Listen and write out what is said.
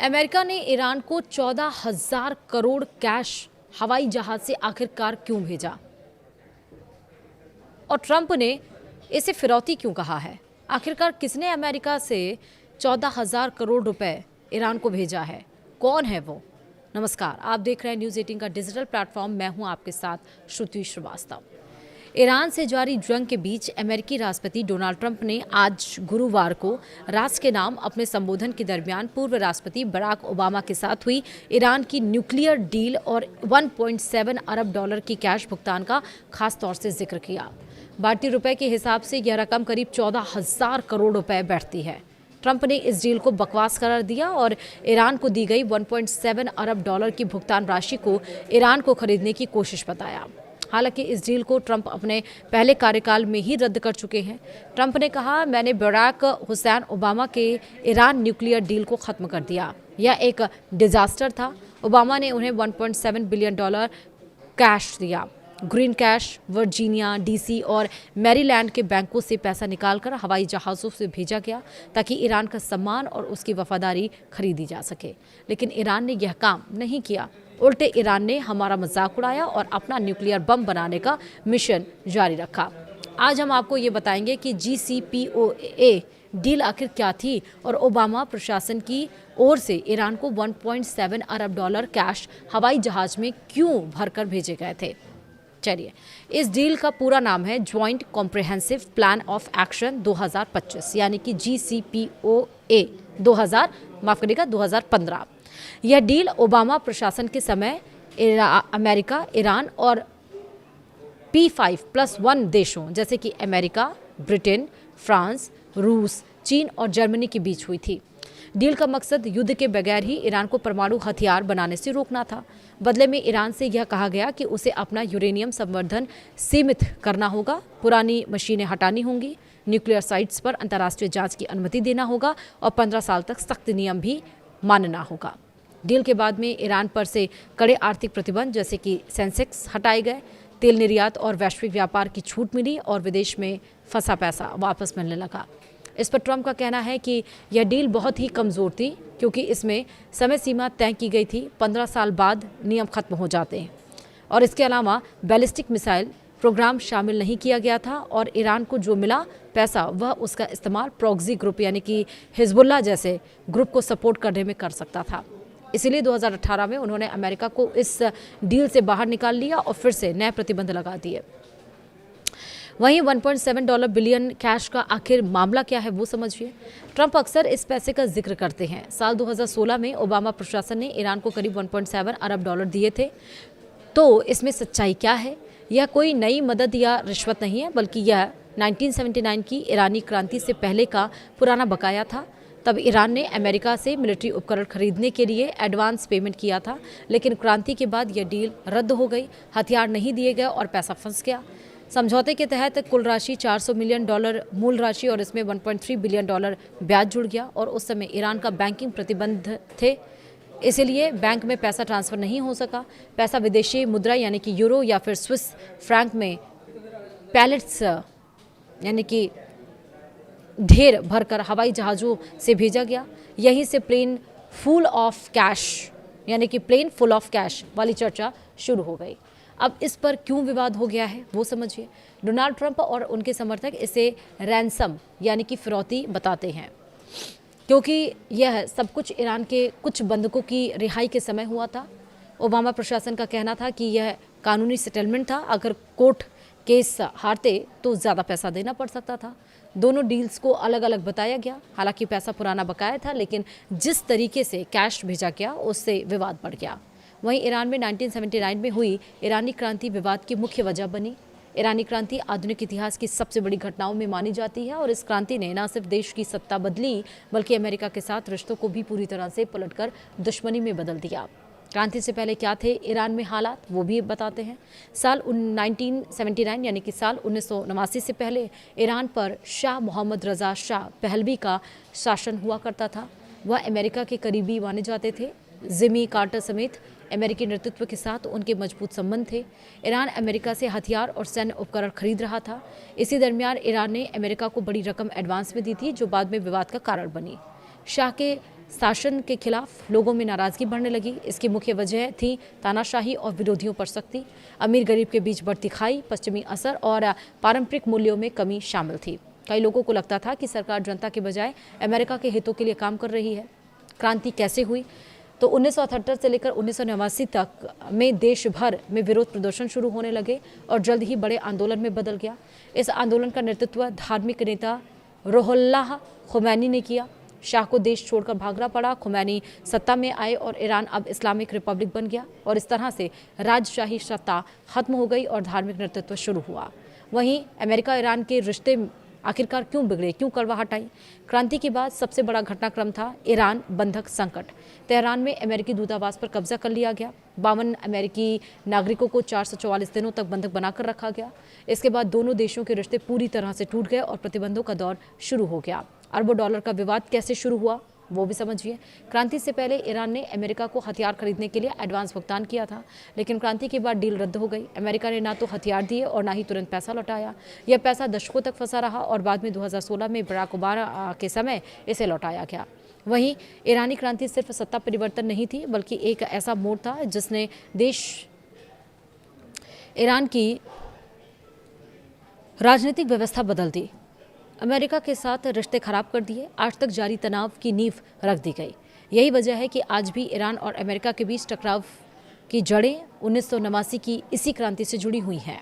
America ने Iran को 14,000 crore cash हवाई जहाज से आखिरकार क्यों भेजा और ट्रंप ने इसे फिरौती क्यों कहा है? आखिरकार किसने अमेरिका से 14,000 करोड़ रुपए ईरान को भेजा है? कौन है वो? नमस्कार, आप देख रहे हैं न्यूज़ 18 का डिजिटल प्लेटफॉर्म। मैं हूं आपके साथ श्रुति श्रीवास्तव। ईरान से जारी जंग के बीच अमेरिकी राष्ट्रपति डोनाल्ड ट्रंप ने आज गुरुवार को राष्ट्र के नाम अपने संबोधन के दरमियान पूर्व राष्ट्रपति बराक ओबामा के साथ हुई ईरान की न्यूक्लियर डील और 1.7 अरब डॉलर की कैश भुगतान का खास तौर से जिक्र किया। भारतीय रुपए के हिसाब से यह रकम करीब 14,000 करोड़ रुपए बैठती है। ट्रंप ने इस डील को बकवास करार दिया और ईरान को दी गई 1.7 अरब डॉलर की भुगतान राशि को ईरान को खरीदने की कोशिश बताया। हालांकि इस डील को ट्रंप अपने पहले कार्यकाल में ही रद्द कर चुके हैं। ट्रंप ने कहा, मैंने बराक हुसैन ओबामा के ईरान न्यूक्लियर डील को खत्म कर दिया। यह एक डिजास्टर था। ओबामा ने उन्हें 1.7 बिलियन डॉलर कैश दिया। ग्रीन कैश वर्जीनिया, डीसी और मैरीलैंड के बैंकों से पैसा निकालकर हवाई जहाज़ों से भेजा गया ताकि ईरान का सम्मान और उसकी वफादारी खरीदी जा सके। लेकिन ईरान ने यह काम नहीं किया। उल्टे ईरान ने हमारा मजाक उड़ाया और अपना न्यूक्लियर बम बनाने का मिशन जारी रखा। आज हम आपको ये बताएंगे कि JCPOA डील आखिर क्या थी और ओबामा प्रशासन की ओर से ईरान को 1.7 अरब डॉलर कैश हवाई जहाज में क्यों भरकर भेजे गए थे। चलिए, इस डील का पूरा नाम है joint comprehensive plan of action 2025 यानी कि JCPOA 2015। यह डील ओबामा प्रशासन के समय अमेरिका, ईरान और P5+1 देशों जैसे कि अमेरिका, ब्रिटेन, फ्रांस, रूस, चीन और जर्मनी के बीच हुई थी। डील का मकसद युद्ध के बगैर ही ईरान को परमाणु हथियार बनाने से रोकना था। बदले में ईरान से यह कहा गया कि उसे अपना यूरेनियम संवर्धन सीमित करना होगा, पुरानी मशीनें हटानी होंगी, न्यूक्लियर साइट्स पर अंतर्राष्ट्रीय जांच की अनुमति देना होगा और 15 साल तक सख्त नियम भी मानना होगा। डील के बाद में ईरान पर से कड़े आर्थिक प्रतिबंध जैसे कि सेंसेक्स हटाए गए, तेल निर्यात और वैश्विक व्यापार की छूट मिली और विदेश में फंसा पैसा वापस मिलने लगा। इस पर ट्रंप का कहना है कि यह डील बहुत ही कमज़ोर थी क्योंकि इसमें समय सीमा तय की गई थी। 15 साल बाद नियम खत्म हो जाते हैं और इसके अलावा बैलिस्टिक मिसाइल प्रोग्राम शामिल नहीं किया गया था और ईरान को जो मिला पैसा वह उसका इस्तेमाल प्रॉक्सी ग्रुप यानी कि हिजबुल्लाह जैसे ग्रुप को सपोर्ट करने में कर सकता था। इसीलिए 2018 में उन्होंने अमेरिका को इस डील से बाहर निकाल लिया और फिर से नए प्रतिबंध लगा दिए। वहीं 1.7 बिलियन कैश का आखिर मामला क्या है वो समझिए। ट्रंप अक्सर इस पैसे का जिक्र करते हैं। साल 2016 में ओबामा प्रशासन ने ईरान को करीब 1.7 अरब डॉलर दिए थे। तो इसमें सच्चाई क्या है? यह कोई नई मदद या रिश्वत नहीं है, बल्कि यह 1979 की ईरानी क्रांति से पहले का पुराना बकाया था। तब ईरान ने अमेरिका से मिलिट्री उपकरण खरीदने के लिए एडवांस पेमेंट किया था, लेकिन क्रांति के बाद यह डील रद्द हो गई, हथियार नहीं दिए गए और पैसा फंस गया। समझौते के तहत कुल राशि 400 मिलियन डॉलर मूल राशि और इसमें 1.3 बिलियन डॉलर ब्याज जुड़ गया और उस समय ईरान का बैंकिंग प्रतिबंध थे, इसलिए बैंक में पैसा ट्रांसफ़र नहीं हो सका। पैसा विदेशी मुद्रा यानी कि यूरो या फिर स्विस फ्रैंक में पैलेट्स यानी कि ढेर भरकर हवाई जहाज़ों से भेजा गया। यहीं से प्लेन फुल ऑफ कैश यानी कि प्लेन फुल ऑफ कैश वाली चर्चा शुरू हो गई। अब इस पर क्यों विवाद हो गया है वो समझिए। डोनाल्ड ट्रंप और उनके समर्थक इसे रैंसम यानी कि फिरौती बताते हैं क्योंकि यह सब कुछ ईरान के कुछ बंधकों की रिहाई के समय हुआ था। ओबामा प्रशासन का कहना था कि यह कानूनी सेटलमेंट था, अगर कोर्ट केस हारते तो ज़्यादा पैसा देना पड़ सकता था। दोनों डील्स को अलग अलग बताया गया। हालांकि पैसा पुराना बकाया था, लेकिन जिस तरीके से कैश भेजा गया उससे विवाद बढ़ गया। वहीं ईरान में 1979 में हुई ईरानी क्रांति विवाद की मुख्य वजह बनी। ईरानी क्रांति आधुनिक इतिहास की सबसे बड़ी घटनाओं में मानी जाती है और इस क्रांति ने न सिर्फ देश की सत्ता बदली बल्कि अमेरिका के साथ रिश्तों को भी पूरी तरह से पलटकर दुश्मनी में बदल दिया। क्रांति से पहले क्या थे ईरान में हालात वो भी बताते हैं। साल 1979 यानी कि साल 1989 से पहले ईरान पर शाह मोहम्मद रजा शाह पहलवी का शासन हुआ करता था। वह अमेरिका के करीबी माने जाते थे। जिमी कार्टर समेत अमेरिकी नेतृत्व के साथ उनके मजबूत संबंध थे। ईरान अमेरिका से हथियार और सैन्य उपकरण खरीद रहा था। इसी दरमियान ईरान ने अमेरिका को बड़ी रकम एडवांस में दी थी जो बाद में विवाद का कारण बनी। शाह के शासन के खिलाफ लोगों में नाराजगी बढ़ने लगी। इसकी मुख्य वजह थी तानाशाही और विरोधियों पर सख्ती। अमीर गरीब के बीच बढ़ती खाई, पश्चिमी असर और पारंपरिक मूल्यों में कमी शामिल थी। कई लोगों को लगता था कि सरकार जनता के बजाय अमेरिका के हितों के लिए काम कर रही है। क्रांति कैसे हुई? तो 1978 से लेकर 1989 तक में देश भर में विरोध प्रदर्शन शुरू होने लगे और जल्द ही बड़े आंदोलन में बदल गया। इस आंदोलन का नेतृत्व धार्मिक नेता रुहुल्लाह खुमैनी ने किया। शाह को देश छोड़कर भागना पड़ा। खुमैनी सत्ता में आए और ईरान अब इस्लामिक रिपब्लिक बन गया और इस तरह से राजशाही सत्ता खत्म हो गई और धार्मिक नेतृत्व शुरू हुआ। वहीं अमेरिका ईरान के रिश्ते आखिरकार क्यों बिगड़े, क्यों कड़वाहट आई? क्रांति के बाद सबसे बड़ा घटनाक्रम था ईरान बंधक संकट। तेहरान में अमेरिकी दूतावास पर कब्जा कर लिया गया। 52 अमेरिकी नागरिकों को 444 दिनों तक बंधक बनाकर रखा गया। इसके बाद दोनों देशों के रिश्ते पूरी तरह से टूट गए और प्रतिबंधों का दौर शुरू हो गया। अरबों डॉलर का विवाद कैसे शुरू हुआ वो भी समझिए। क्रांति से पहले ईरान ने अमेरिका को हथियार खरीदने के लिए एडवांस भुगतान किया था, लेकिन क्रांति के बाद डील रद्द हो गई। अमेरिका ने ना तो हथियार दिए और ना ही तुरंत पैसा लौटाया। यह पैसा दशकों तक फंसा रहा और बाद में 2016 में बराक ओबामा के समय इसे लौटाया गया। वहीं ईरानी क्रांति सिर्फ सत्ता परिवर्तन नहीं थी, बल्कि एक ऐसा मोड़ था जिसने ईरान की राजनीतिक व्यवस्था बदल दी। अमेरिका के साथ रिश्ते खराब कर दिए। आज तक जारी तनाव की नींव रख दी गई। यही वजह है कि आज भी ईरान और अमेरिका के बीच टकराव की जड़ें 1989 की इसी क्रांति से जुड़ी हुई हैं।